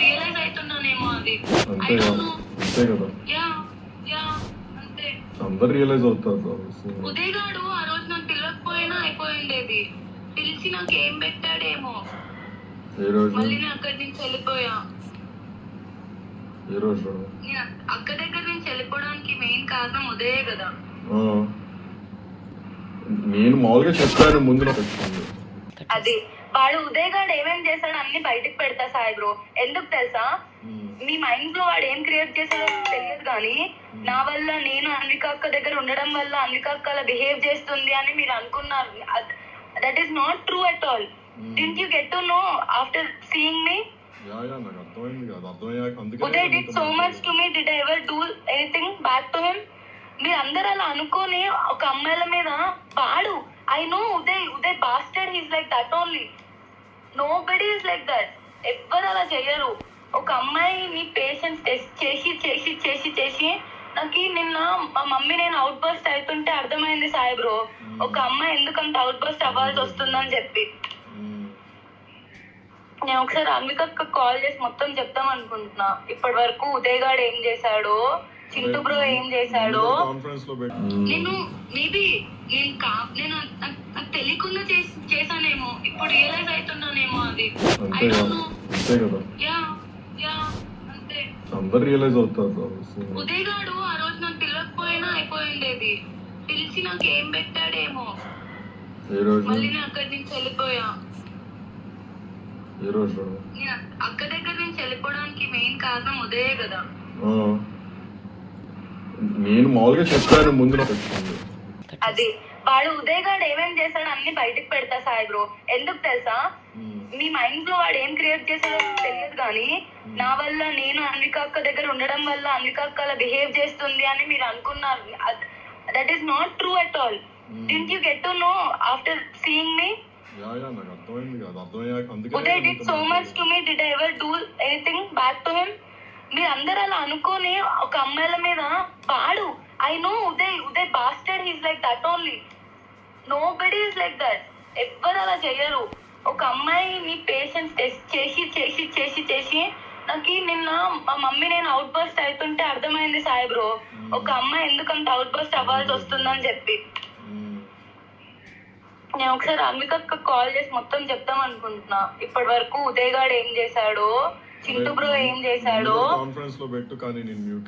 Realise అవుతున్నానేమో అది. అంతే కదా, అంతే కదా, యా యా అంతే. అందరు రియలైజ్ అవుతారు. ఉదయ్ గాడు ఆ రోజు నాకు పిలవకపోయినా అయిపోయిండేది. పిలిచి నాకు ఏం పెట్టాడేమో. ఏ రోజు? మళ్ళీ నేను అక్కడి నుంచి వెళ్ళిపోయా. ఏ రోజు? నేను అక్క దగ్గర నుంచి వెళ్ళిపోవడానికి మెయిన్ కారణం ఉదయే కదా. నేను మామూలుగా చెప్పాను ముందు నాకు వచ్చింది. అది వాడు ఉదయ్ గాడు ఏమేం చేశాడు అన్ని బయటకు పెడతా సాయి బ్రో. ఎందుకు తెలుసా, మీ మైండ్ లో వాడు ఏం క్రియేట్ చేశాడో తెలియదు కానీ నా వల్ల నేను అన్విక అక్క దగ్గర ఉండడం వల్ల అన్విక అక్క అలా బిహేవ్ చేస్తుంది అని మీరు అనుకున్నారు. That is not true at all. Didn't you get to know after seeing me? Uday did so much to me. Did I ever do anything back to him? మీరు అందరు అలా అనుకోని ఒక అమ్మాయిల మీద వాడు, I know Uday bastard, he's like that only. Nobody is like that. ఎవ్వరు అలా చెయ్యరు. ఒక అమ్మాయిని పేషెన్స్ టెస్ట్ చేసి చేసి చేసి చేసి నాకు నిన్న మా మమ్మీ నేను అవుట్ బస్ట్ అవుతుంటే అర్థమైంది సాయి బ్రో, ఒక అమ్మాయి ఎందుకంత అవుట్ బస్ట్ అవ్వాల్సి వస్తుందని చెప్పి. నేను ఒకసారి అన్విక కాల్ చేసి మొత్తం చెప్తాం అనుకుంటున్నా. ఇప్పటి వరకు ఉదయ్ గాడు ఏం చేశాడో, చింటూ బ్రో ఏం చేశాడో. నేను మేబీ నేను నాకు తెలియకుండా చేశానేమో. ఇప్పుడు రియలైజ్ అవుతున్నానేమో అది. యా యా అంతే. అందరు రియలైజ్ అవుతారు. ఉదయ్ గాడు ఆ రోజు నాకు పిలవకపోయినా అయిపోయిండేది. పిలిచి నాకు ఏం పెట్టాడేమో. ఏ రోజు? మళ్ళీ నేను అక్కడి నుంచి వెళ్ళిపోయా. ఏ రోజు? నేను అక్క దగ్గర నుంచి వెళ్ళిపోవడానికి మెయిన్ కారణం ఉదయే కదా. నేను మామూలుగా చెప్పాను ముందు నాకు వచ్చింది. అది వాడు ఉదయ్ గాడు ఏమేం చేశాడు అన్ని బయటకు పెడతా సాయి బ్రో. ఎందుకు తెలుసా, మీ మైండ్ లో వాడు ఏం క్రియేట్ చేశాడో తెలియదు కానీ నా వల్ల నేను అన్విక అక్క దగ్గర ఉండడం వల్ల అన్విక అక్క అలా బిహేవ్ చేస్తుంది అని మీరు అనుకున్నారు. That is not true at all. Didn't you get to know after seeing me? Uday did so much to me. Did I ever do anything back to him? మీరు అందరు అలా అనుకోని ఒక అమ్మాయిల మీద వాడు, I know Uday bastard, he's like that only. Nobody is like that. ఎవ్వరు అలా చెయ్యరు. ఒక అమ్మాయిని పేషెన్స్ టెస్ట్ చేసి చేసి చేసి చేసి నాకు నిన్న మా మమ్మీ నేను అవుట్ బస్ట్ అవుతుంటే అర్థమైంది సాయి బ్రో, ఒక అమ్మాయి ఎందుకంత అవుట్ బస్ట్ అవ్వాల్సి వస్తుందని చెప్పి. నేను ఒకసారి అన్విక కాల్ చేసి మొత్తం చెప్తాం అనుకుంటున్నా. ఇప్పటి వరకు ఉదయ్ గాడు ఏం చేశాడో, చింటూ బ్రో ఏం చేశాడో. కాన్ఫరెన్స్ లో పెట్టు కానీ నేను